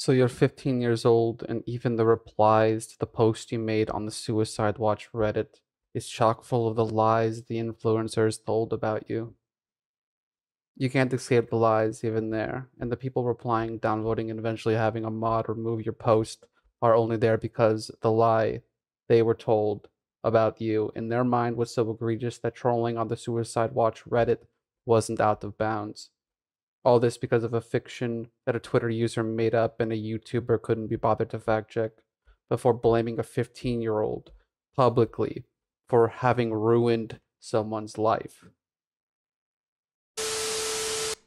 So you're 15 years old, and even the replies to the post you made on the Suicide Watch Reddit is chock full of the lies the influencers told about you. You can't escape the lies even there, and the people replying, downvoting, and eventually having a mod remove your post are only there because the lie they were told about you in their mind was so egregious that trolling on the Suicide Watch Reddit wasn't out of bounds. All this because of a fiction that a Twitter user made up and a YouTuber couldn't be bothered to fact check before blaming a 15-year-old publicly for having ruined someone's life.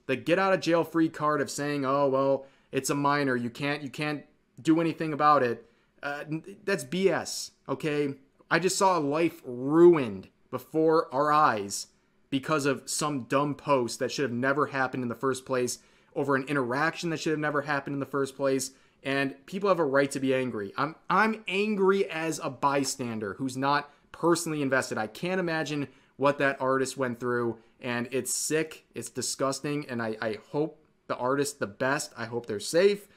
The get out of jail free card of saying, "Oh well, it's a minor. You can't do anything about it." That's BS. Okay, I just saw a life ruined before our eyes because of some dumb post that should have never happened in the first place, over an interaction that should have never happened in the first place. And people have a right to be angry. I'm angry as a bystander who's not personally invested. I can't imagine what that artist went through, and it's sick, it's disgusting, and I hope the artist the best. I hope they're safe.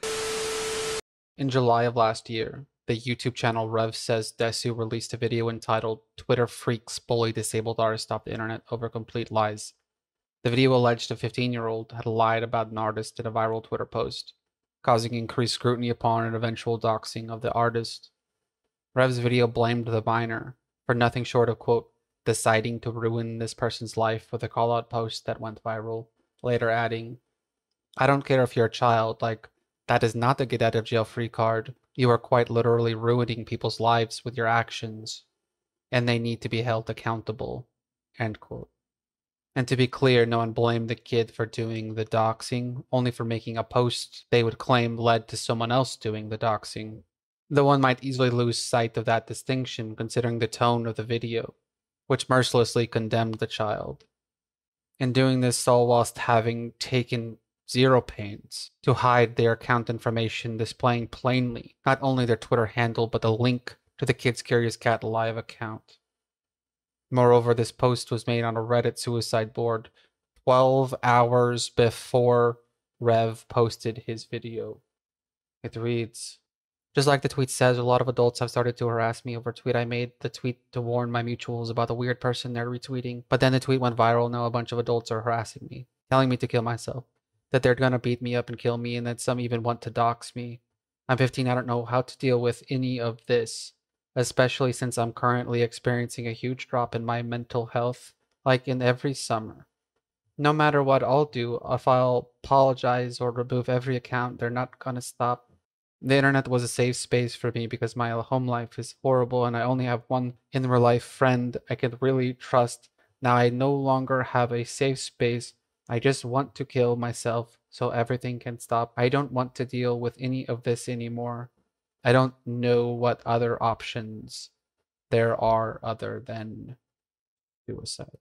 In July of last year, the YouTube channel Rev Says Desu released a video entitled "Twitter Freaks Bully Disabled Artist Off the Internet Over Complete Lies." The video alleged a 15-year-old had lied about an artist in a viral Twitter post, causing increased scrutiny upon an eventual doxing of the artist. Rev's video blamed the minor for nothing short of, quote, deciding to ruin this person's life with a call-out post that went viral, later adding, "I don't care if you're a child, like, that is not the get out of jail free card. You are quite literally ruining people's lives with your actions, and they need to be held accountable," end quote. And to be clear, no one blamed the kid for doing the doxing, only for making a post they would claim led to someone else doing the doxing. Though one might easily lose sight of that distinction considering the tone of the video, which mercilessly condemned the child. In doing this, all whilst having taken zero pains to hide their account information, displaying plainly not only their Twitter handle but the link to the Kids Curious Cat live account. Moreover, this post was made on a Reddit suicide board 12 hours before Rev posted his video. It reads, "Just like the tweet says, a lot of adults have started to harass me over a tweet I made. The tweet to warn my mutuals about the weird person they're retweeting. But then the tweet went viral. Now a bunch of adults are harassing me, telling me to kill myself, that they're gonna beat me up and kill me, and that some even want to dox me. I'm 15, I don't know how to deal with any of this, especially since I'm currently experiencing a huge drop in my mental health, like in every summer. No matter what I'll do, if I'll apologize or remove every account, they're not gonna stop. The internet was a safe space for me because my home life is horrible and I only have one in real life friend I could really trust. Now I no longer have a safe space. I just want to kill myself so everything can stop. I don't want to deal with any of this anymore. I don't know what other options there are other than suicide."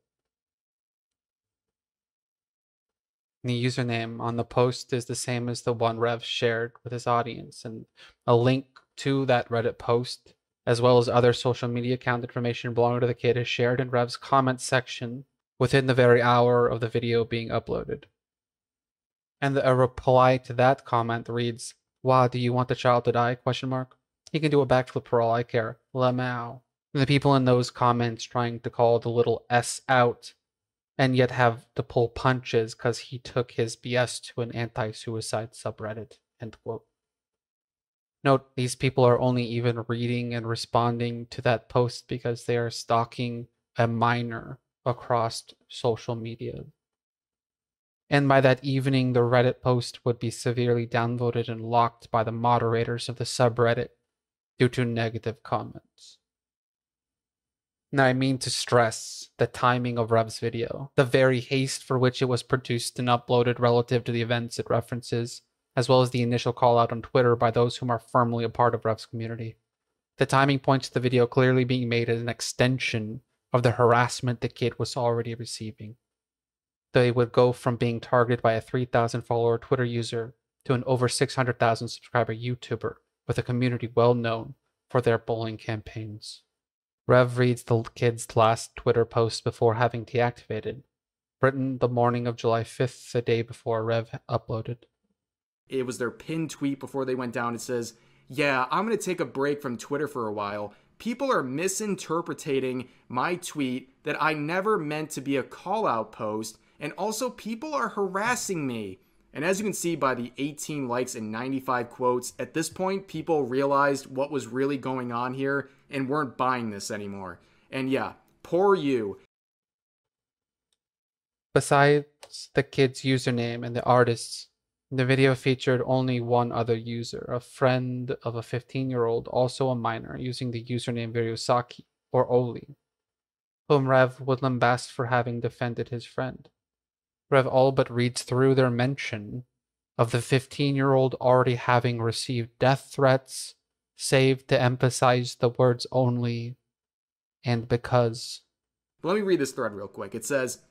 The username on the post is the same as the one Rev shared with his audience, and a link to that Reddit post, as well as other social media account information belonging to the kid, is shared in Rev's comment section within the very hour of the video being uploaded. And a reply to that comment reads, "Wow, do you want the child to die? Question mark. He can do a backflip for all I care. Lamau." And the people in those comments trying to call the little S out and yet have to pull punches because he took his BS to an anti-suicide subreddit, end quote. Note, these people are only even reading and responding to that post because they are stalking a minor across social media. And by that evening, the Reddit post would be severely downvoted and locked by the moderators of the subreddit due to negative comments. Now, I mean to stress the timing of Rev's video, the very haste for which it was produced and uploaded relative to the events it references, as well as the initial call out on Twitter by those whom are firmly a part of Rev's community. The timing points to the video clearly being made as an extension of the harassment the kid was already receiving. They would go from being targeted by a 3,000 follower Twitter user to an over 600,000 subscriber YouTuber with a community well known for their bullying campaigns. Rev reads the kid's last Twitter post before having deactivated, written the morning of July 5th, the day before Rev uploaded. It was their pinned tweet before they went down. It says, "Yeah, I'm going to take a break from Twitter for a while. People are misinterpreting my tweet that I never meant to be a call out post. And also, people are harassing me." And as you can see by the 18 likes and 95 quotes, at this point, people realized what was really going on here and weren't buying this anymore. And yeah, poor you. Besides the kid's username and the artists, the video featured only one other user, a friend of a 15-year-old, also a minor, using the username Virusaki, or Oli, whom Rev would lambast for having defended his friend. Rev all but reads through their mention of the 15-year-old already having received death threats, saved to emphasize the words only and because. Let me read this thread real quick. It says,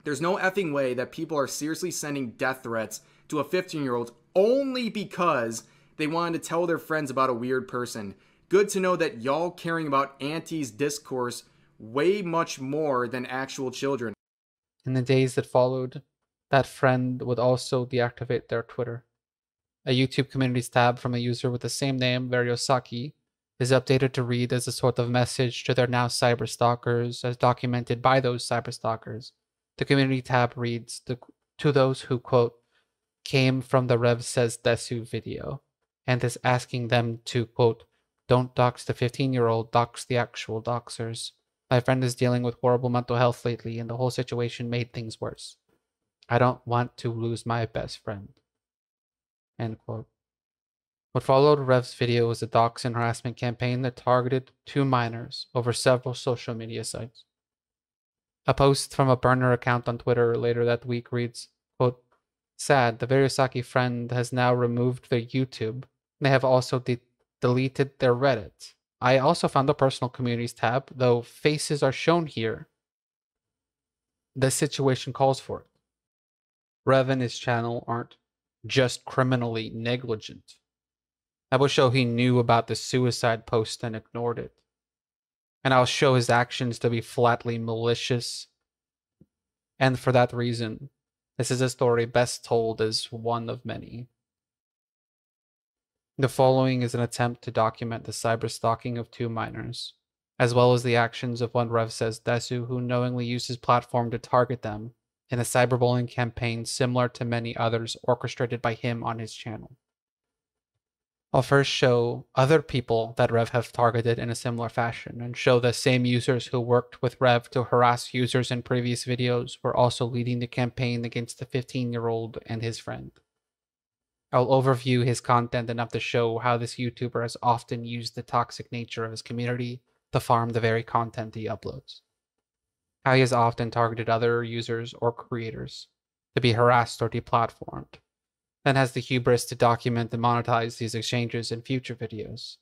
"There's no effing way that people are seriously sending death threats to a 15-year-old only because they wanted to tell their friends about a weird person. Good to know that y'all caring about aunties' discourse way much more than actual children." In the days that followed, that friend would also deactivate their Twitter. A YouTube communities tab from a user with the same name, Variosaki, is updated to read as a sort of message to their now cyberstalkers, as documented by those cyberstalkers. The community tab reads, "To those who, quote, came from the Rev Says Desu video," and is asking them to, quote, "Don't dox the 15-year-old, dox the actual doxers. My friend is dealing with horrible mental health lately, and the whole situation made things worse. I don't want to lose my best friend." End quote. What followed Rev's video was a dox and harassment campaign that targeted 2 minors over several social media sites. A post from a burner account on Twitter later that week reads, quote, "Sad, the Virusaki friend has now removed their YouTube. They have also deleted their Reddit. I also found a personal communities tab, though faces are shown here. This situation calls for it. Rev and his channel aren't just criminally negligent. I will show he knew about the suicide post and ignored it. And I'll show his actions to be flatly malicious. And for that reason, this is a story best told as one of many." The following is an attempt to document the cyberstalking of 2 minors, as well as the actions of one Rev Says Desu who knowingly used his platform to target them in a cyberbullying campaign similar to many others orchestrated by him on his channel. I'll first show other people that Rev have targeted in a similar fashion, and show the same users who worked with Rev to harass users in previous videos were also leading the campaign against the 15-year-old and his friend. I'll overview his content enough to show how this YouTuber has often used the toxic nature of his community to farm the very content he uploads. How he has often targeted other users or creators to be harassed or deplatformed, then has the hubris to document and monetize these exchanges in future videos.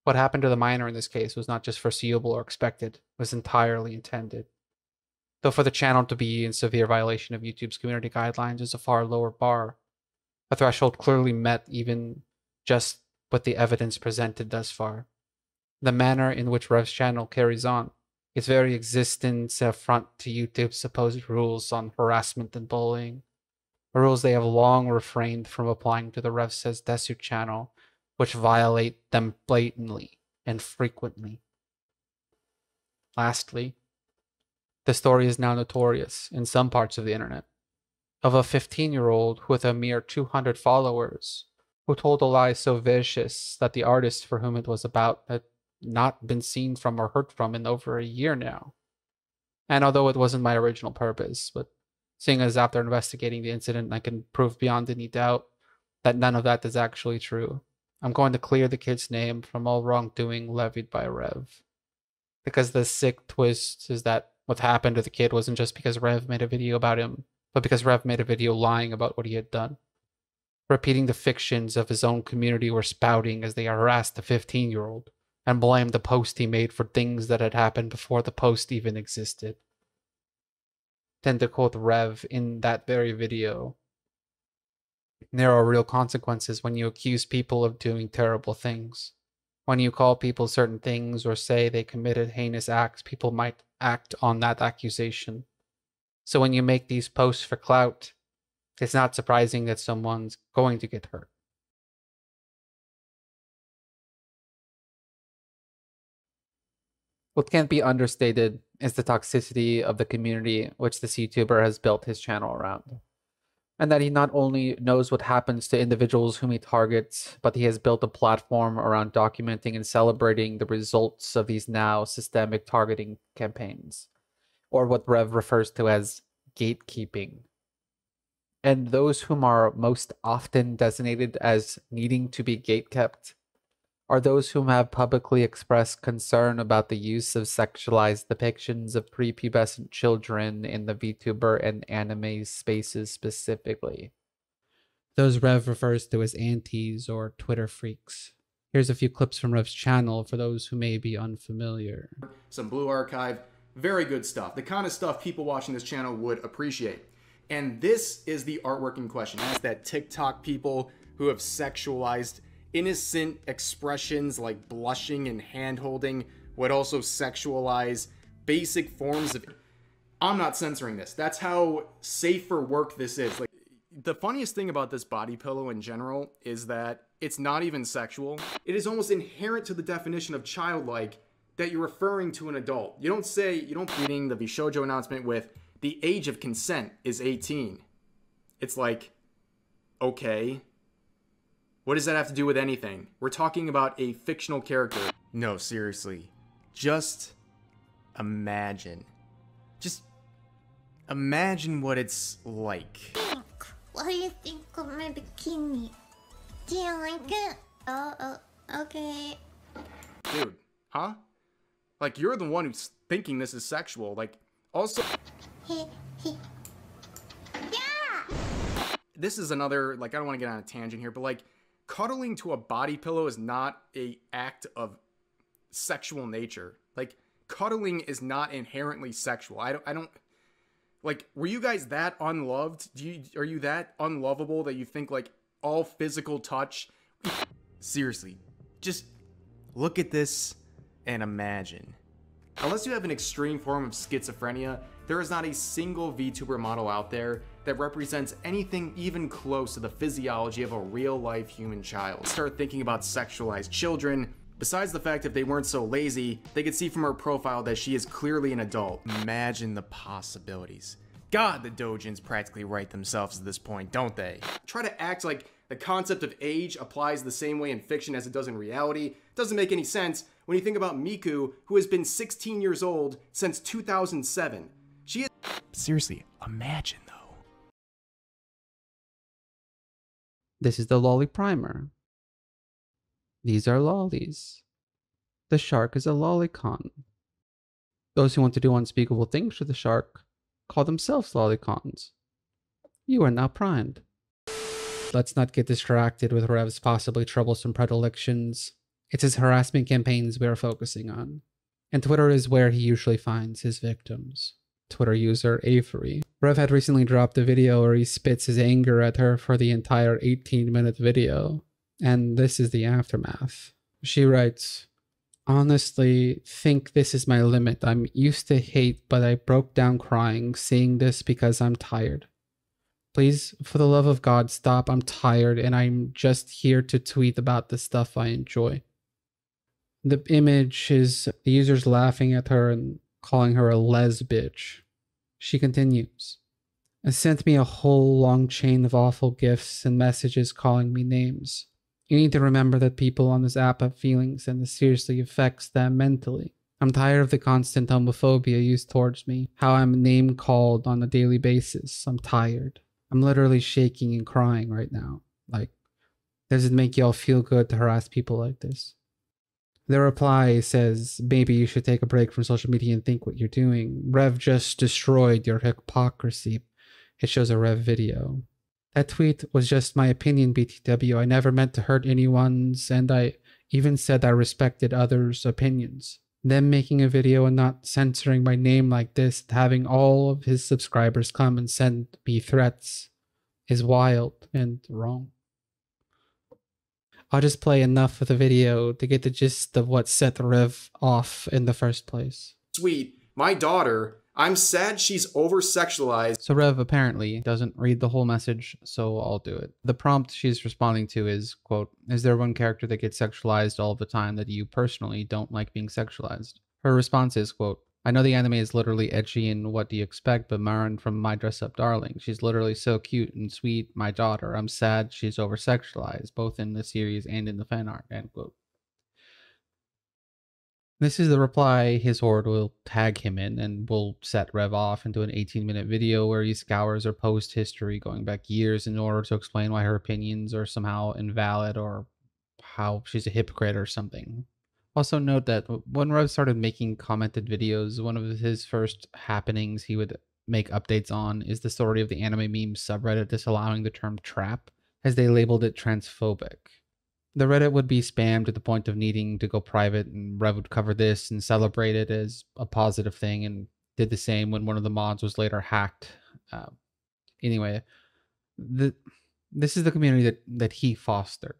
What happened to the minor in this case was not just foreseeable or expected, it was entirely intended. Though for the channel to be in severe violation of YouTube's community guidelines is a far lower bar, a threshold clearly met even just with the evidence presented thus far. The manner in which Rev's channel carries on, its very existence, an affront to YouTube's supposed rules on harassment and bullying, rules they have long refrained from applying to the Rev Says Desu channel, which violate them blatantly and frequently. Lastly, the story is now notorious in some parts of the internet, of a 15-year-old with a mere 200 followers who told a lie so vicious that the artist for whom it was about had not been seen from or heard from in over a year now. And although it wasn't my original purpose, but seeing as after investigating the incident I can prove beyond any doubt that none of that is actually true, I'm going to clear the kid's name from all wrongdoing levied by Rev. Because the sick twist is that what happened to the kid wasn't just because Rev made a video about him, but because Rev made a video lying about what he had done. Repeating the fictions of his own community were spouting as they harassed the 15-year-old, and blamed the post he made for things that had happened before the post even existed. Then to quote Rev in that very video, "There are real consequences when you accuse people of doing terrible things. When you call people certain things or say they committed heinous acts, people might act on that accusation. So when you make these posts for clout, It's not surprising that someone's going to get hurt. What can't be understated is the toxicity of the community which this YouTuber has built his channel around. And that he not only knows what happens to individuals whom he targets, but he has built a platform around documenting and celebrating the results of these now systemic targeting campaigns, or what Rev refers to as gatekeeping. And those whom are most often designated as needing to be gatekept are those whom have publicly expressed concern about the use of sexualized depictions of prepubescent children in the VTuber and anime spaces specifically. Those Rev refers to as antis or Twitter freaks. Here's a few clips from Rev's channel for those who may be unfamiliar. Some Blue Archive, very good stuff. The kind of stuff people watching this channel would appreciate. And this is the artwork in question. That's that TikTok people who have sexualized innocent expressions like blushing and hand-holding would also sexualize basic forms of... I'm not censoring this. That's how safe for work this is. Like, the funniest thing about this body pillow in general is that it's not even sexual. It is almost inherent to the definition of childlike that you're referring to an adult. You don't reading the Bishoujo announcement with the age of consent is 18. It's like, okay. What does that have to do with anything? We're talking about a fictional character. No, seriously. Just imagine. Just imagine what it's like. What do you think of my bikini? Do you like it? Okay. Dude, huh? Like, you're the one who's thinking this is sexual. Like, also... Yeah! This is another, like, I don't want to get on a tangent here, but, like, cuddling to a body pillow is not an act of sexual nature. Like, cuddling is not inherently sexual. I don't like, were you guys that unloved? Are you that unlovable that you think like all physical touch? Seriously, just look at this and imagine. Unless you have an extreme form of schizophrenia, there is not a single VTuber model out there that represents anything even close to the physiology of a real-life human child. Start thinking about sexualized children. Besides the fact if they weren't so lazy, they could see from her profile that she is clearly an adult. Imagine the possibilities. God, the doujins practically write themselves at this point, don't they? Try to act like the concept of age applies the same way in fiction as it does in reality. Doesn't make any sense when you think about Miku, who has been 16 years old since 2007. She is... Seriously, imagine though. This is the lolly primer. These are lollies. The shark is a lolicon. Those who want to do unspeakable things to the shark call themselves lolicons. You are now primed. Let's not get distracted with Rev's possibly troublesome predilections. It's his harassment campaigns we are focusing on. And Twitter is where he usually finds his victims. Twitter user Avery. Rev had recently dropped a video where he spits his anger at her for the entire 18-minute video. And this is the aftermath. She writes, "Honestly, think this is my limit. I'm used to hate, but I broke down crying seeing this because I'm tired. Please, for the love of God, stop. I'm tired and I'm just here to tweet about the stuff I enjoy." The image is the users laughing at her and calling her a les bitch. She continues, "It sent me a whole long chain of awful gifs and messages calling me names. You need to remember that people on this app have feelings and this seriously affects them mentally. I'm tired of the constant homophobia used towards me, how I'm name called on a daily basis. I'm tired. I'm literally shaking and crying right now. Like, does it make y'all feel good to harass people like this?" The reply says, "Maybe you should take a break from social media and think what you're doing. Rev just destroyed your hypocrisy." It shows a Rev video. "That tweet was just my opinion, BTW. I never meant to hurt anyone's, and I even said I respected others' opinions. Them making a video and not censoring my name like this, having all of his subscribers come and send me threats, is wild and wrong." I'll just play enough of the video to get the gist of what set Rev off in the first place. Sweet, my daughter I'm sad she's over-sexualized. So Rev apparently doesn't read the whole message, so I'll do it. The prompt she's responding to is, quote, "Is there one character that gets sexualized all the time that you personally don't like being sexualized?" Her response is, quote, "I know the anime is literally ecchi and what do you expect, but Marin from My Dress Up Darling, she's literally so cute and sweet, my daughter. I'm sad she's over-sexualized, both in the series and in the fan art," end quote. This is the reply his horde will tag him in, and will set Rev off into an 18-minute video where he scours her post history going back years in order to explain why her opinions are somehow invalid or how she's a hypocrite or something. Also note that when Rev started making commented videos, one of his first happenings he would make updates on is the story of the anime meme subreddit disallowing the term trap, as they labeled it transphobic. The Reddit would be spammed to the point of needing to go private, and Rev would cover this and celebrate it as a positive thing, and did the same when one of the mods was later hacked. Anyway, this is the community that he fostered.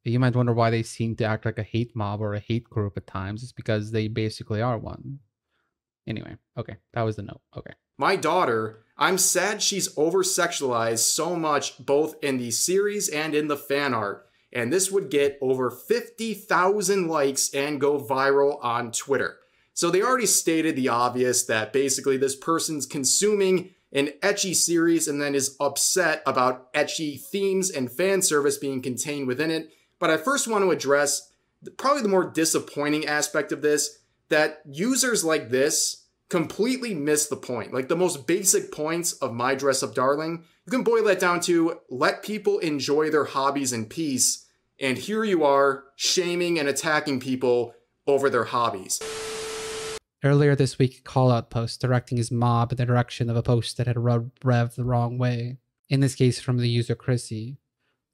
You might wonder why they seem to act like a hate mob or a hate group at times. It's because they basically are one. Anyway, okay, that was the note. Okay. My daughter, I'm sad she's over-sexualized so much both in the series and in the fan art. And this would get over 50,000 likes and go viral on Twitter. So they already stated the obvious that basically this person's consuming an ecchi series and then is upset about ecchi themes and fan service being contained within it. But I first want to address probably the more disappointing aspect of this, that users like this completely miss the point. Like the most basic points of My Dress Up Darling, you can boil that down to let people enjoy their hobbies in peace. And here you are shaming and attacking people over their hobbies. Earlier this week, a call-out post directing his mob in the direction of a post that had rubbed Rev the wrong way. In this case, from the user Chrissy.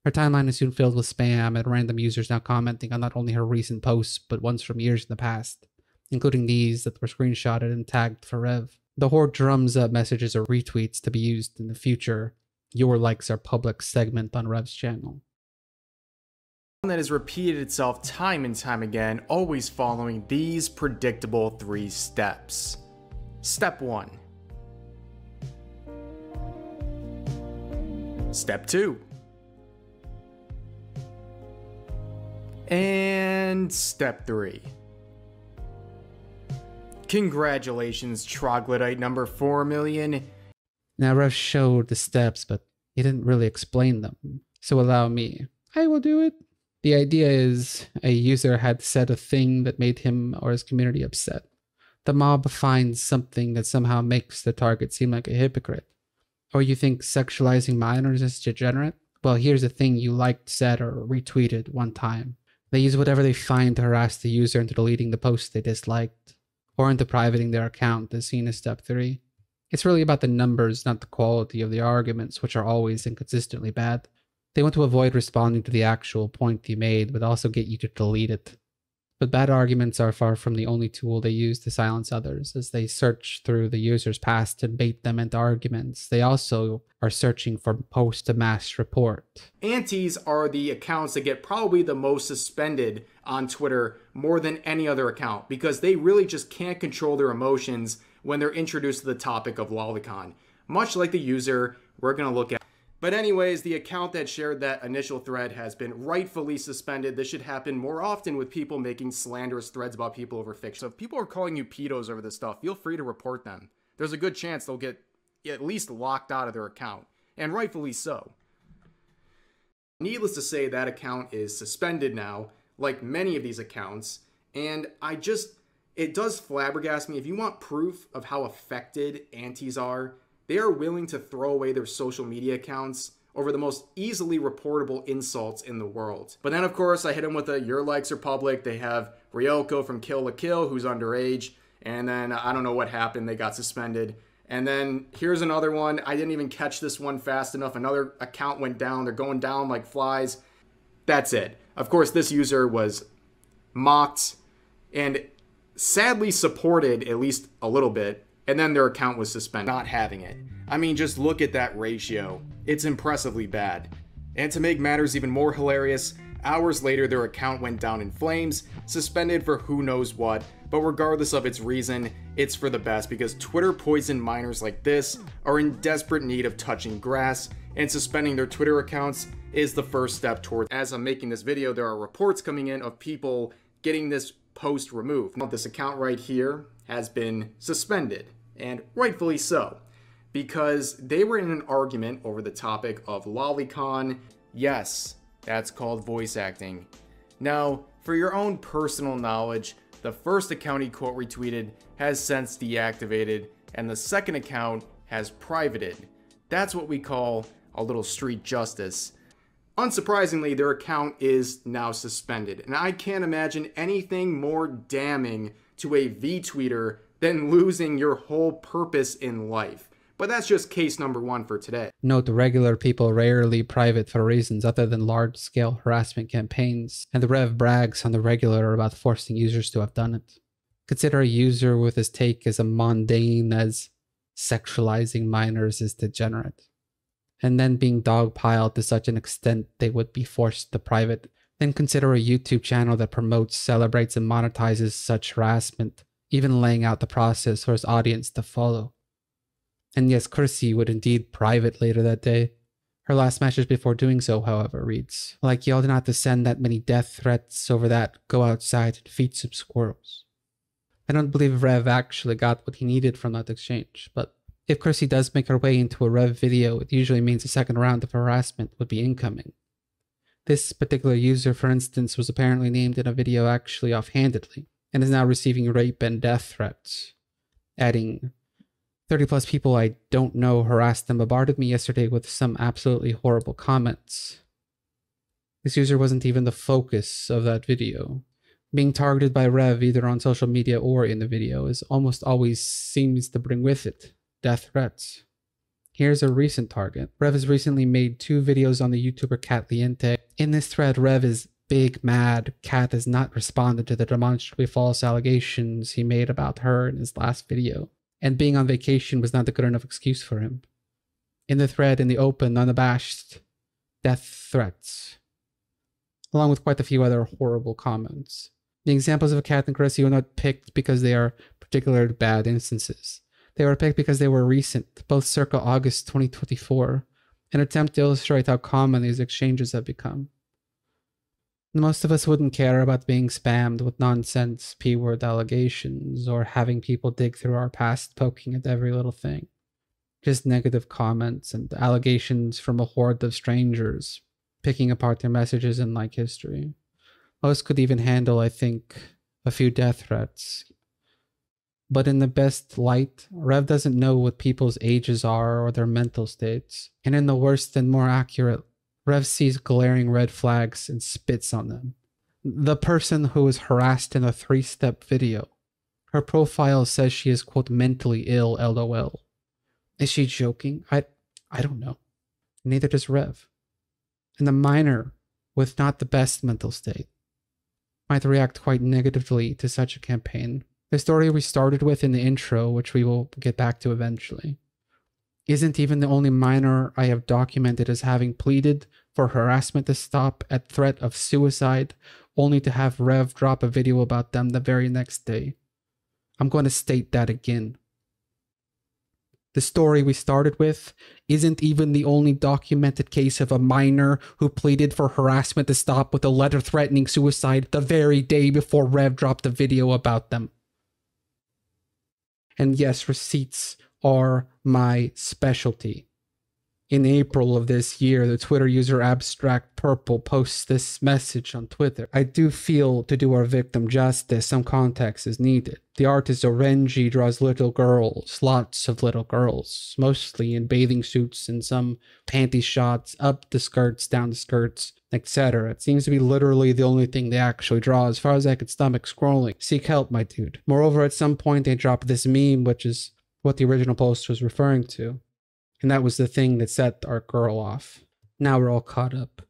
Her timeline is soon filled with spam and random users now commenting on not only her recent posts, but ones from years in the past, including these that were screenshotted and tagged for Rev. The horde drums up messages or retweets to be used in the future "Your likes are public" segment on Rev's channel. That has repeated itself time and time again, always following these predictable 3 steps. Step 1. Step 2. And step 3. Congratulations, troglodyte number 4 million. Now Rev showed the steps, but he didn't really explain them. So allow me. I will do it. The idea is a user had said a thing that made him or his community upset. The mob finds something that somehow makes the target seem like a hypocrite. Or you think sexualizing minors is degenerate? Well, here's a thing you liked, said, or retweeted one time. They use whatever they find to harass the user into deleting the post they disliked, or into privating their account, as seen as step 3. It's really about the numbers, not the quality of the arguments, which are always inconsistently bad. They want to avoid responding to the actual point you made, but also get you to delete it. But bad arguments are far from the only tool they use to silence others, as they search through the user's past to bait them into arguments. They also are searching for post-to-mass report. Antis are the accounts that get probably the most suspended on Twitter more than any other account, because they really just can't control their emotions when they're introduced to the topic of lolicon. Much like the user we're going to look at. But anyways, the account that shared that initial thread has been rightfully suspended. This should happen more often with people making slanderous threads about people over fiction. So if people are calling you pedos over this stuff, feel free to report them. There's a good chance they'll get at least locked out of their account, and rightfully so. Needless to say, that account is suspended now, like many of these accounts, and it does flabbergast me. If you want proof of how affected antis are, they are willing to throw away their social media accounts over the most easily reportable insults in the world. But then, of course, I hit them with a "your likes are public." They have Ryoko from Kill la Kill, who's underage, and then I don't know what happened. They got suspended. And then here's another one. I didn't even catch this one fast enough. Another account went down. They're going down like flies. That's it. Of course, this user was mocked and sadly supported at least a little bit. And then their account was suspended, not having it. I mean, just look at that ratio. It's impressively bad. And to make matters even more hilarious, hours later their account went down in flames, suspended for who knows what, but regardless of its reason, it's for the best because Twitter poisoned minors like this are in desperate need of touching grass, and suspending their Twitter accounts is the first step towards. As I'm making this video, there are reports coming in of people getting this post removed. Now, this account right here has been suspended, and rightfully so, because they were in an argument over the topic of lolicon. Yes, that's called voice acting. Now, for your own personal knowledge, the first account he quote retweeted has since deactivated, and the second account has privated. That's what we call a little street justice. Unsurprisingly, their account is now suspended, and I can't imagine anything more damning to a VTweeter than losing your whole purpose in life. But that's just case number one for today. Note, regular people rarely private for reasons other than large-scale harassment campaigns, and the Rev brags on the regular about forcing users to have done it. Consider a user with his take as mundane as sexualizing minors is degenerate, and then being dogpiled to such an extent they would be forced to private. Then consider a YouTube channel that promotes, celebrates, and monetizes such harassment, even laying out the process for his audience to follow. And yes, Kuri would indeed private later that day. Her last message before doing so, however, reads, "Like y'all did not to send that many death threats over that, go outside and feed some squirrels." I don't believe Rev actually got what he needed from that exchange, but if Kuri does make her way into a Rev video, it usually means a second round of harassment would be incoming. This particular user, for instance, was apparently named in a video actually offhandedly, and is now receiving rape and death threats, adding, 30 plus people I don't know harassed and bombarded me yesterday with some absolutely horrible comments. This user wasn't even the focus of that video. Being targeted by Rev either on social media or in the video is almost always seems to bring with it death threats. Here's a recent target. Rev has recently made 2 videos on the YouTuber Cat Liente. In this thread, Rev is big mad Cat has not responded to the demonstrably false allegations he made about her in his last video, and being on vacation was not a good enough excuse for him. In the thread, in the open, unabashed death threats, along with quite a few other horrible comments. The examples of Cat and Kuri were not picked because they are particularly bad instances. They were picked because they were recent, both circa August 2024, an attempt to illustrate how common these exchanges have become. Most of us wouldn't care about being spammed with nonsense P-word allegations or having people dig through our past poking at every little thing. Just negative comments and allegations from a horde of strangers, picking apart their messages in like history. Most could even handle, I think, a few death threats. But in the best light, Rev doesn't know what people's ages are or their mental states. And in the worst and more accurate, Rev sees glaring red flags and spits on them. The person who was harassed in a 3-step video. Her profile says she is, quote, mentally ill, LOL. Is she joking? I don't know. Neither does Rev. And the minor, with not the best mental state, might react quite negatively to such a campaign. The story we started with in the intro, which we will get back to eventually, isn't even the only minor I have documented as having pleaded for harassment to stop at threat of suicide, only to have Rev drop a video about them the very next day. I'm going to state that again. The story we started with isn't even the only documented case of a minor who pleaded for harassment to stop with a letter threatening suicide the very day before Rev dropped a video about them. And yes, receipts are my specialty. In April of this year, the Twitter user Abstract Purple posts this message on Twitter. I do feel to do our victim justice, some context is needed. The artist Rinji draws little girls, lots of little girls, mostly in bathing suits and some panty shots, up the skirts, down the skirts, etc. It seems to be literally the only thing they actually draw as far as I could stomach scrolling. Seek help, my dude. Moreover, at some point they drop this meme, which is what the original post was referring to. And that was the thing that set our girl off. Now we're all caught up.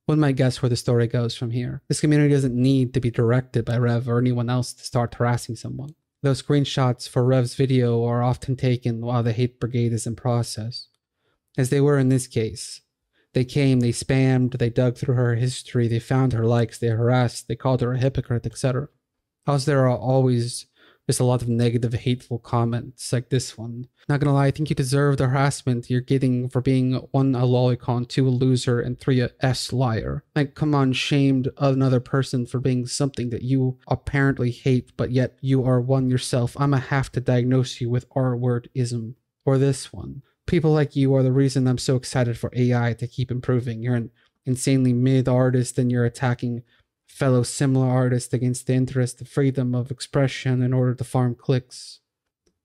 One might guess where the story goes from here. This community doesn't need to be directed by Rev or anyone else to start harassing someone. Those screenshots for Rev's video are often taken while the hate brigade is in process. As they were in this case. They came, they spammed, they dug through her history, they found her likes, they harassed, they called her a hypocrite, etc. As there are always There's a lot of negative, hateful comments like this one. Not gonna lie, I think you deserve the harassment you're getting for being 1, a lolicon, 2, a loser, and 3, a S liar. Like, come on, shamed another person for being something that you apparently hate, but yet you are one yourself. I'ma have to diagnose you with R-wordism. Or this one. People like you are the reason I'm so excited for AI to keep improving. You're an insanely mid artist and you're attacking fellow similar artists against the interest of freedom of expression in order to farm clicks.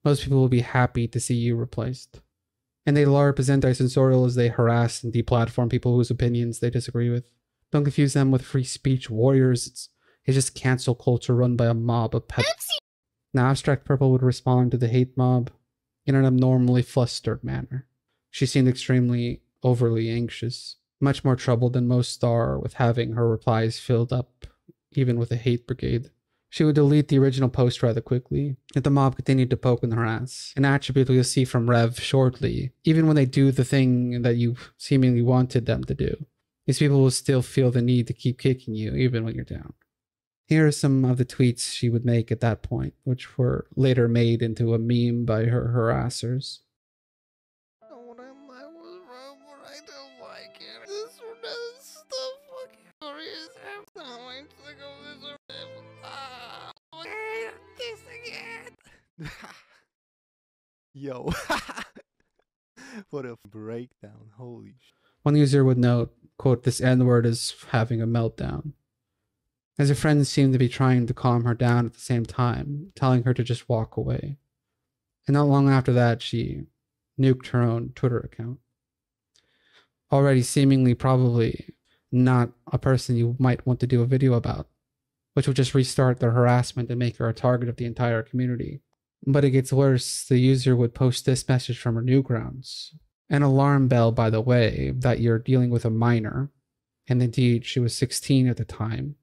Most people will be happy to see you replaced. And they LARP as anti-censorial as they harass and deplatform people whose opinions they disagree with. Don't confuse them with free speech warriors. It's just cancel culture run by a mob of pets. Now, Abstract Purple would respond to the hate mob in an abnormally flustered manner. She seemed extremely overly anxious, much more troubled than most are with having her replies filled up, even with a hate brigade. She would delete the original post rather quickly, if the mob continued to poke and harass, an attribute you'll see from Rev shortly. Even when they do the thing that you seemingly wanted them to do, these people will still feel the need to keep kicking you, even when you're down. Here are some of the tweets she would make at that point, which were later made into a meme by her harassers. Yo, what a breakdown, holy shit. One user would note, quote, "This N-word is having a meltdown," as her friends seemed to be trying to calm her down at the same time, telling her to just walk away. And not long after that, she nuked her own Twitter account. Already seemingly probably not a person you might want to do a video about, which would just restart their harassment and make her a target of the entire community. But it gets worse. The user would post this message from her Newgrounds. An alarm bell, by the way, that you're dealing with a minor. And indeed, she was 16 at the time.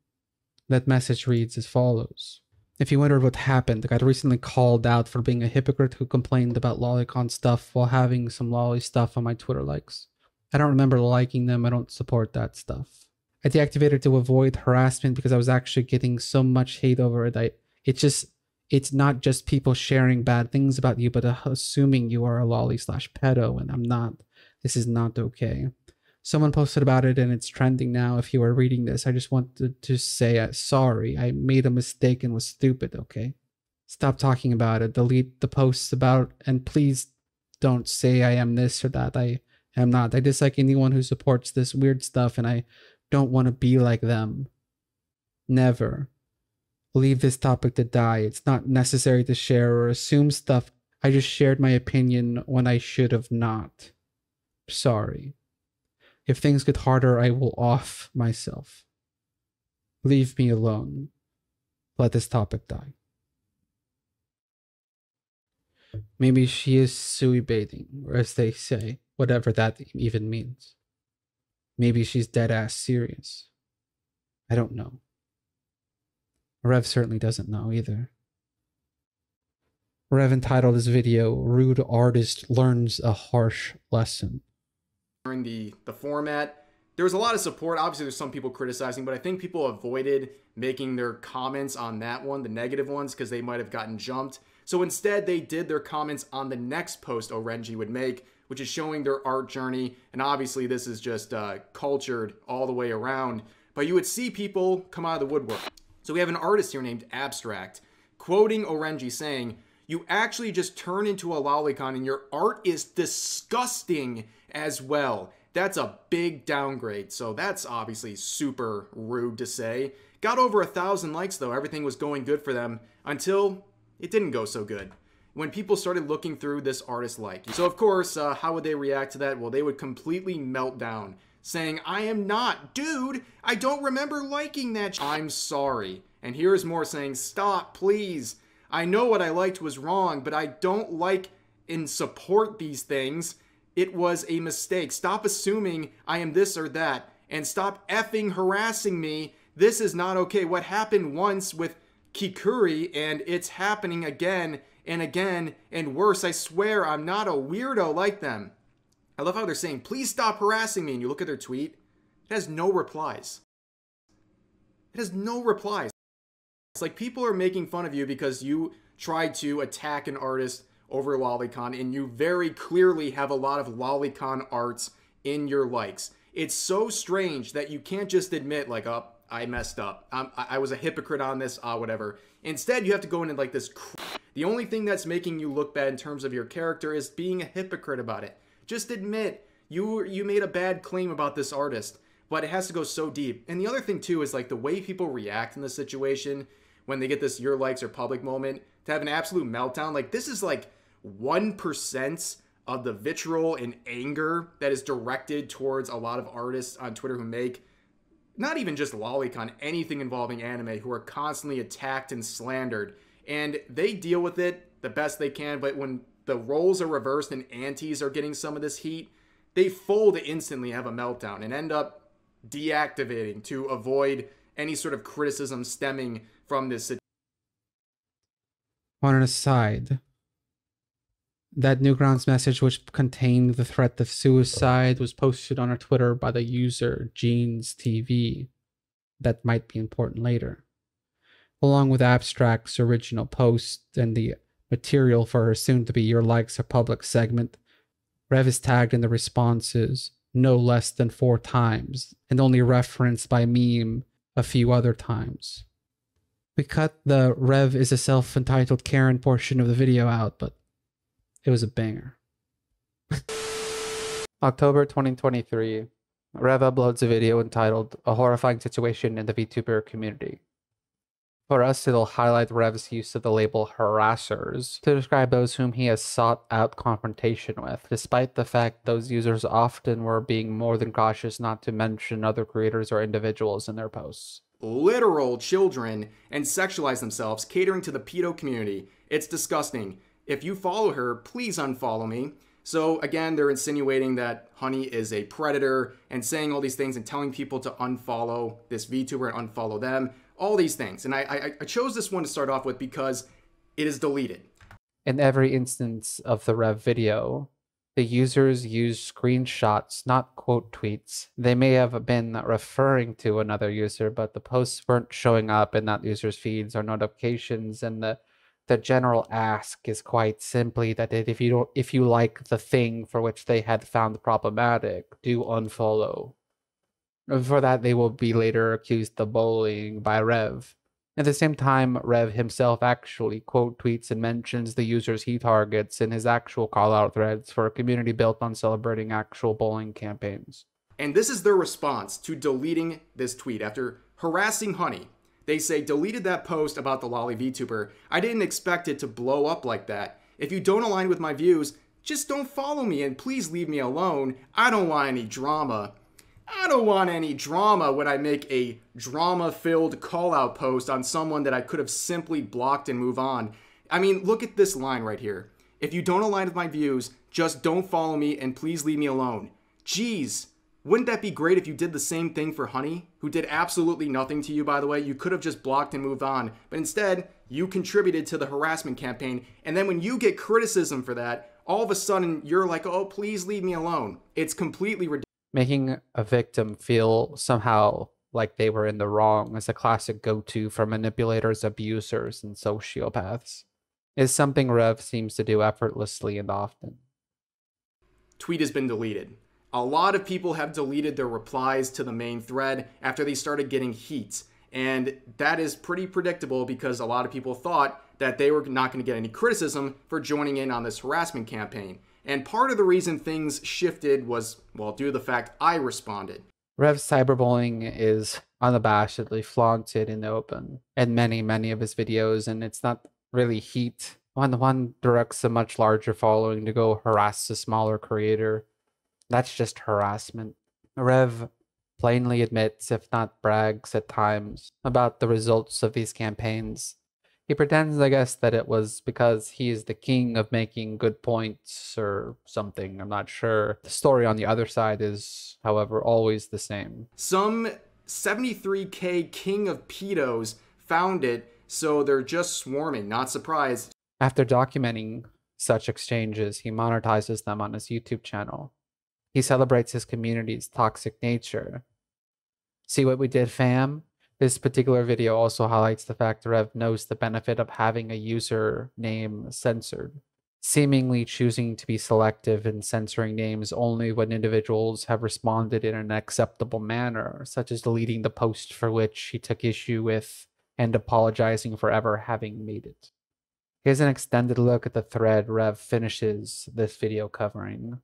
That message reads as follows. If you wondered what happened, I got recently called out for being a hypocrite who complained about lolicon stuff while having some lolly stuff on my Twitter likes. I don't remember liking them. I don't support that stuff. I deactivated to avoid harassment because I was actually getting so much hate over it. It's not just people sharing bad things about you, but assuming you are a lolly/pedo, and I'm not. This is not okay. Someone posted about it and it's trending now. If you are reading this, I just wanted to say sorry. I made a mistake and was stupid, okay? Stop talking about it. Delete the posts about, and please don't say I am this or that. I am not. I dislike anyone who supports this weird stuff and I don't want to be like them. Never. Leave this topic to die. It's not necessary to share or assume stuff. I just shared my opinion when I should have not. Sorry. If things get harder, I will off myself. Leave me alone. Let this topic die. Maybe she is sui baiting, or as they say, whatever that even means. Maybe she's dead ass serious. I don't know. Rev certainly doesn't know either. Rev entitled his video, "Rude Artist Learns a Harsh Lesson." During the format, there was a lot of support. Obviously, there's some people criticizing, but I think people avoided making their comments on that one, the negative ones, because they might have gotten jumped. So instead, they did their comments on the next post Rinji would make, which is showing their art journey. And obviously, this is just cultured all the way around. But you would see people come out of the woodwork. So we have an artist here named Abstract, quoting Rinji saying, "You actually just turn into a lolicon and your art is disgusting as well." That's a big downgrade, so that's obviously super rude to say. Got over 1,000 likes though, everything was going good for them until it didn't go so good. When people started looking through this artist like. So of course, how would they react to that? Well, they would completely melt down, saying, "I am not, dude, I don't remember liking that. I'm sorry." And here's more saying, "Stop, please. I know what I liked was wrong, but I don't like and support these things. It was a mistake. Stop assuming I am this or that, and stop effing harassing me. This is not okay. What happened once with Kuri, and it's happening again and again and worse. I swear I'm not a weirdo like them." I love how they're saying, "Please stop harassing me." And you look at their tweet, it has no replies. It has no replies. It's like people are making fun of you because you try to attack an artist over lolicon, and you very clearly have a lot of lolicon arts in your likes. It's so strange that you can't just admit like, oh, I messed up. I was a hypocrite on this, whatever. Instead, you have to go into like this. The only thing that's making you look bad in terms of your character is being a hypocrite about it. Just admit you made a bad claim about this artist, but it has to go so deep. And the other thing too is like the way people react in this situation when they get this your likes are public moment to have an absolute meltdown. Like this is like 1% of the vitriol and anger that is directed towards a lot of artists on Twitter who make not even just lolicon, anything involving anime, who are constantly attacked and slandered. And they deal with it the best they can, but when the roles are reversed and antis are getting some of this heat, they fold instantly, have a meltdown, and end up deactivating to avoid any sort of criticism stemming from this situation. On an aside, that Newgrounds message, which contained the threat of suicide, was posted on our Twitter by the user Jeans TV. That might be important later. Along with Abstract's original post and the material for her soon-to-be Your Likes Are Public segment, Rev is tagged in the responses no less than 4 times, and only referenced by meme a few other times. We cut the Rev is a self-entitled Karen portion of the video out, but it was a banger. October 2023, Rev uploads a video entitled A Horrifying Situation in the VTuber Community. For us, it'll highlight Rev's use of the label harassers to describe those whom he has sought out confrontation with, despite the fact those users often were being more than cautious not to mention other creators or individuals in their posts. Literal children and sexualize themselves, catering to the pedo community. It's disgusting. If you follow her, please unfollow me. So again, they're insinuating that Honey is a predator and saying all these things and telling people to unfollow this VTuber and unfollow them. All these things. And I chose this one to start off with because it is deleted. In every instance of the Rev video, the users use screenshots, not quote tweets. They may have been referring to another user, but the posts weren't showing up in that user's feeds or notifications, and the general ask is quite simply that if you like the thing for which they had found problematic, do unfollow. For that, they will be later accused of bullying by Rev. At the same time, Rev himself actually quote tweets and mentions the users he targets in his actual call-out threads for a community built on celebrating actual bullying campaigns. And this is their response to deleting this tweet after harassing Honey. They say, deleted that post about the lolly VTuber. I didn't expect it to blow up like that. If you don't align with my views, just don't follow me and please leave me alone. I don't want any drama. I don't want any drama when I make a drama-filled call-out post on someone that I could have simply blocked and move on. I mean, look at this line right here. If you don't align with my views, just don't follow me and please leave me alone. Jeez, wouldn't that be great if you did the same thing for Honey, who did absolutely nothing to you, by the way? You could have just blocked and moved on. But instead, you contributed to the harassment campaign. And then when you get criticism for that, all of a sudden, you're like, oh, please leave me alone. It's completely ridiculous. Making a victim feel somehow like they were in the wrong is a classic go-to for manipulators, abusers, and sociopaths. It's something Rev seems to do effortlessly and often. Tweet has been deleted. A lot of people have deleted their replies to the main thread after they started getting heat. And that is pretty predictable because a lot of people thought that they were not going to get any criticism for joining in on this harassment campaign. And part of the reason things shifted was, well, due to the fact I responded. Rev's cyberbullying is unabashedly flaunted in the open in many of his videos, and it's not really heat. When one directs a much larger following to go harass a smaller creator, that's just harassment. Rev plainly admits, if not brags at times, about the results of these campaigns. He pretends, I guess, that it was because he is the king of making good points or something. I'm not sure. The story on the other side is, however, always the same. Some 73K king of pedos found it, so they're just swarming. Not surprised. After documenting such exchanges, he monetizes them on his YouTube channel. He celebrates his community's toxic nature. See what we did, fam? This particular video also highlights the fact Rev knows the benefit of having a user name censored, seemingly choosing to be selective in censoring names only when individuals have responded in an acceptable manner, such as deleting the post for which he took issue with and apologizing for ever having made it. Here's an extended look at the thread Rev finishes this video covering.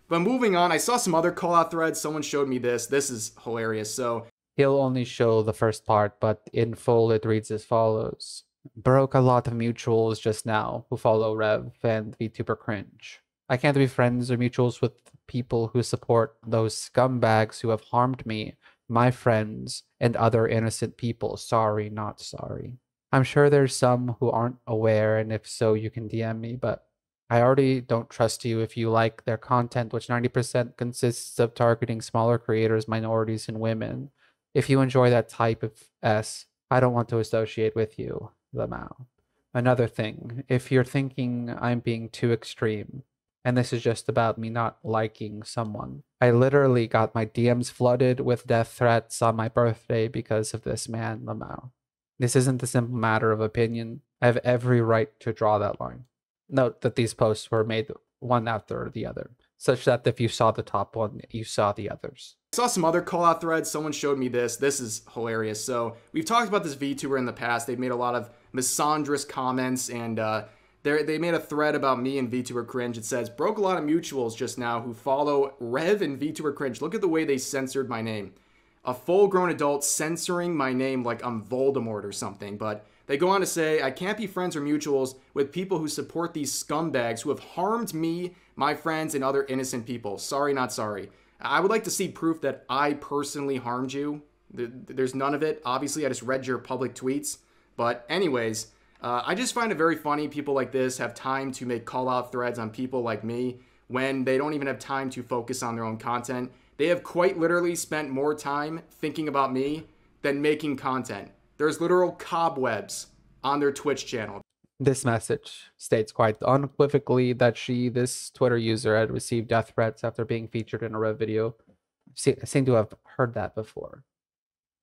But moving on, I saw some other call-out threads. Someone showed me this. This is hilarious. So he'll only show the first part, but in full it reads as follows. Broke a lot of mutuals just now who follow Rev and VTuberCringe. I can't be friends or mutuals with people who support those scumbags who have harmed me, my friends, and other innocent people. Sorry, not sorry. I'm sure there's some who aren't aware, and if so, you can DM me, but I already don't trust you if you like their content, which 90% consists of targeting smaller creators, minorities, and women. If you enjoy that type of S, I don't want to associate with you. Lamau. Another thing, if you're thinking I'm being too extreme, and this is just about me not liking someone, I literally got my DMs flooded with death threats on my birthday because of this man, Lamau. This isn't a simple matter of opinion. I have every right to draw that line. Note that these posts were made one after the other, such that if you saw the top one, you saw the others. I saw some other call-out threads. Someone showed me this. This is hilarious. So we've talked about this VTuber in the past. They've made a lot of misandrous comments, and they made a thread about me and VTuberCringe. It says, broke a lot of mutuals just now who follow Rev and VTuberCringe. Look at the way they censored my name. A full-grown adult censoring my name like I'm Voldemort or something. But they go on to say, I can't be friends or mutuals with people who support these scumbags who have harmed me, my friends, and other innocent people. Sorry, not sorry. I would like to see proof that I personally harmed you. There's none of it. Obviously, I just read your public tweets. But anyways, I just find it very funny people like this have time to make call-out threads on people like me when they don't even have time to focus on their own content. They have quite literally spent more time thinking about me than making content. There's literal cobwebs on their Twitch channel. This message states quite unequivocally that this Twitter user had received death threats after being featured in a Rev video. I seem to have heard that before.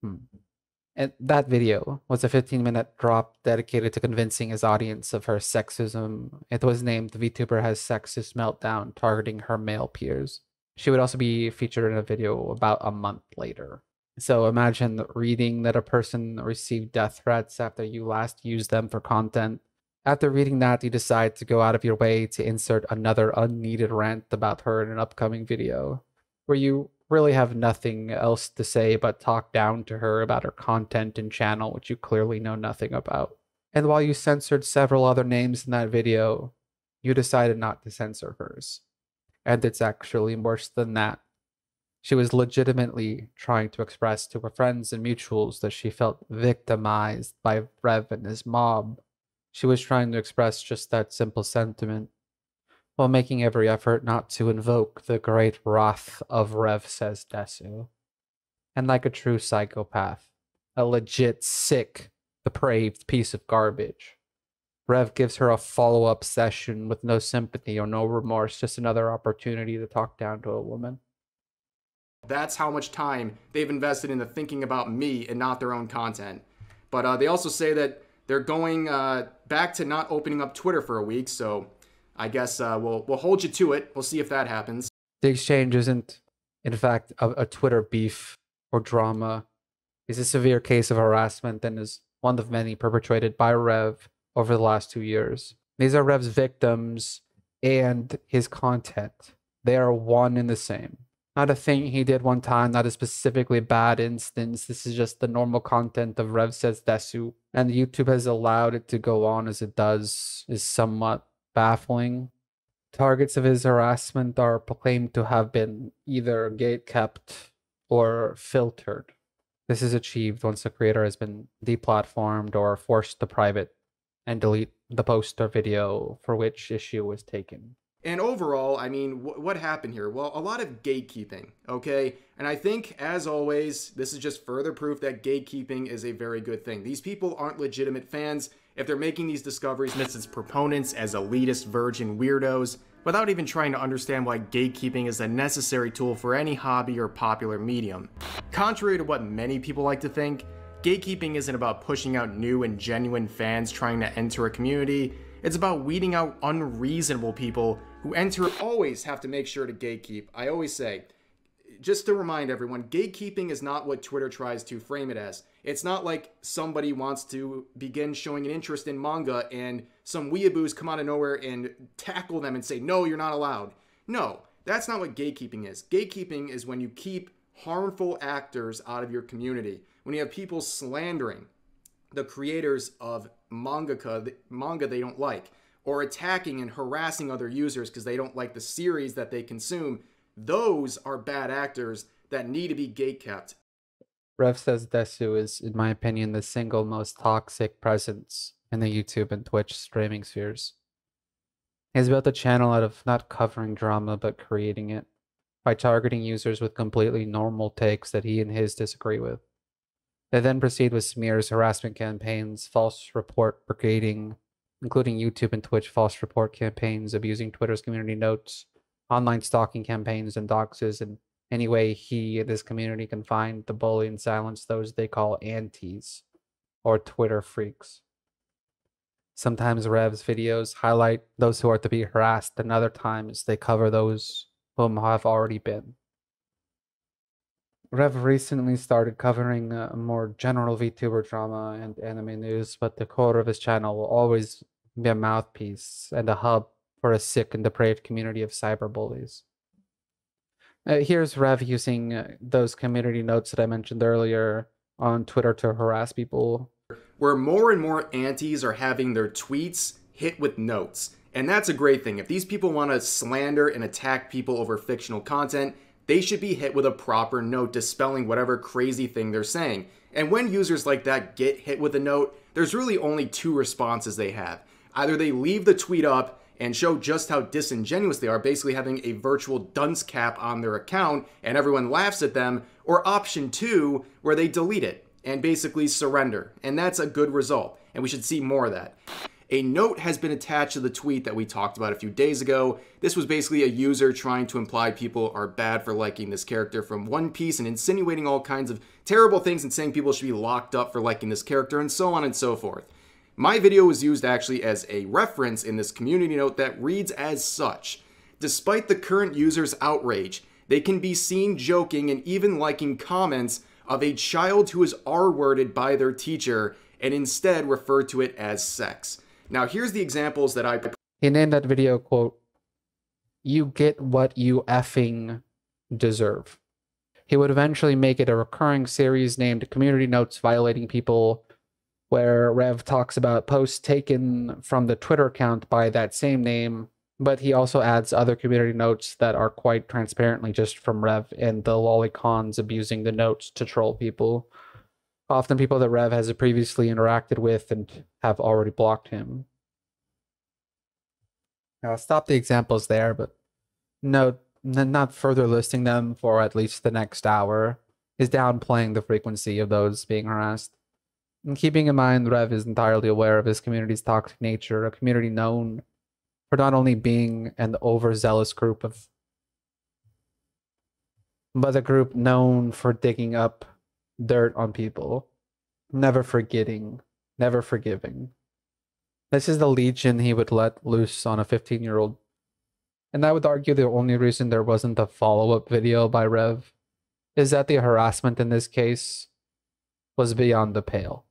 And that video was a 15-minute drop dedicated to convincing his audience of her sexism. It was named VTuber Has Sexist Meltdown, targeting her male peers. She would also be featured in a video about a month later. So imagine reading that a person received death threats after you last used them for content. After reading that, you decide to go out of your way to insert another unneeded rant about her in an upcoming video, where you really have nothing else to say but talk down to her about her content and channel, which you clearly know nothing about. And while you censored several other names in that video, you decided not to censor hers. And it's actually worse than that. She was legitimately trying to express to her friends and mutuals that she felt victimized by Rev and his mob. She was trying to express just that simple sentiment, while making every effort not to invoke the great wrath of Rev Says Desu. And like a true psychopath, a legit sick, depraved piece of garbage, Rev gives her a follow-up session with no sympathy or no remorse, just another opportunity to talk down to a woman. That's how much time they've invested into thinking about me and not their own content. But they also say that they're going back to not opening up Twitter for a week, so I guess we'll hold you to it. We'll see if that happens. The exchange isn't, in fact, a Twitter beef or drama. It's a severe case of harassment and is one of many perpetrated by Rev over the last 2 years. These are Rev's victims and his content. They are one and the same. Not a thing he did one time, not a specifically bad instance. This is just the normal content of Rev Says Desu. And YouTube has allowed it to go on as it does is somewhat baffling. Targets of his harassment are proclaimed to have been either gatekept or filtered. This is achieved once the creator has been deplatformed or forced to private and delete the post or video for which issue was taken. And overall, I mean, what happened here? Well, a lot of gatekeeping, okay? And I think, as always, this is just further proof that gatekeeping is a very good thing. These people aren't legitimate fans. If they're making these discoveries, it's its proponents as elitist virgin weirdos, without even trying to understand why gatekeeping is a necessary tool for any hobby or popular medium. Contrary to what many people like to think, Gatekeeping isn't about pushing out new and genuine fans trying to enter a community. It's about weeding out unreasonable people who enter. Always have to make sure to gatekeep. I always say, just to remind everyone, gatekeeping is not what Twitter tries to frame it as. It's not like somebody wants to begin showing an interest in manga and some weeaboos come out of nowhere and tackle them and say, no, you're not allowed. No, that's not what gatekeeping is. Gatekeeping is when you keep harmful actors out of your community. When you have people slandering the creators of manga they don't like, or attacking and harassing other users because they don't like the series that they consume, those are bad actors that need to be gatekept. Rev Says Desu is, in my opinion, the single most toxic presence in the YouTube and Twitch streaming spheres. He's built a channel out of not covering drama, but creating it, by targeting users with completely normal takes that he and his disagree with. They then proceed with smears, harassment campaigns, false report brigading, including YouTube and Twitch false report campaigns, abusing Twitter's community notes, online stalking campaigns, and doxes in any way he and his community can find to bully and silence those they call antis, or Twitter freaks. Sometimes Rev's videos highlight those who are to be harassed, and other times they cover those whom have already been. Rev recently started covering more general VTuber drama and anime news, but the core of his channel will always be a mouthpiece and a hub for a sick and depraved community of cyberbullies. Here's Rev using those community notes that I mentioned earlier on Twitter to harass people. Where more and more antis are having their tweets hit with notes. And that's a great thing. If these people want to slander and attack people over fictional content, they should be hit with a proper note dispelling whatever crazy thing they're saying. And when users like that get hit with a note, there's really only two responses they have. Either they leave the tweet up and show just how disingenuous they are, basically having a virtual dunce cap on their account and everyone laughs at them, or option two, where they delete it and basically surrender. And that's a good result, and we should see more of that. A note has been attached to the tweet that we talked about a few days ago. This was basically a user trying to imply people are bad for liking this character from One Piece and insinuating all kinds of terrible things and saying people should be locked up for liking this character and so on and so forth. My video was used actually as a reference in this community note that reads as such. Despite the current user's outrage, they can be seen joking and even liking comments of a child who is R-worded by their teacher and instead refer to it as sex. Now, here's the examples that He named that video, quote, "You get what you effing deserve." He would eventually make it a recurring series named Community Notes Violating People, where Rev talks about posts taken from the Twitter account by that same name, but he also adds other community notes that are quite transparently just from Rev and the lolicons abusing the notes to troll people. Often people that Rev has previously interacted with and have already blocked him. I'll stop the examples there, but note, not further listing them for at least the next hour is downplaying the frequency of those being harassed. And keeping in mind, Rev is entirely aware of his community's toxic nature, a community known for not only being an overzealous group but a group known for digging up dirt on people, never forgetting, never forgiving. This is the legion he would let loose on a 15-year-old. And I would argue the only reason there wasn't a follow-up video by Rev is that the harassment in this case was beyond the pale.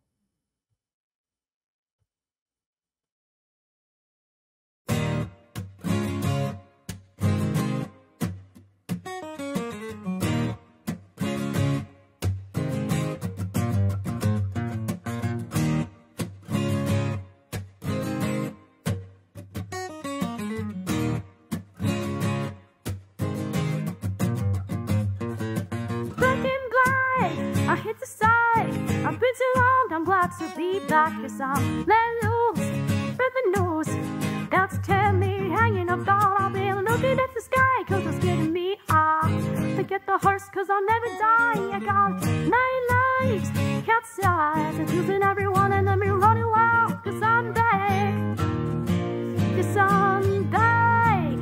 I hit the side. I've been too long, I'm glad to be back. Cause I'm let loose with the news. That's tell me hanging up down. I've been looking at the sky cause it's getting me. Forget the horse cause I'll never die. I got 9 lives, capsize. I'm using everyone and let me running wild. Cause I'm back. Cause I'm back.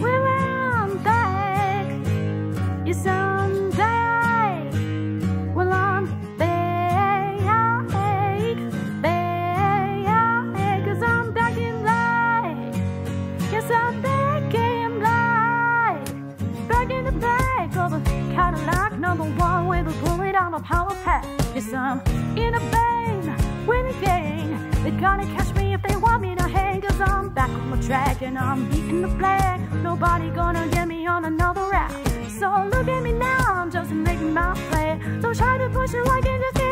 Well, I'm back. Yes, I'm back. Well, I'm back. gotta catch me if they want me to hang, cause I'm back on the track and I'm beating the flag. Nobody gonna get me on another rap. So look at me now, I'm just making my play. So try to push it like it just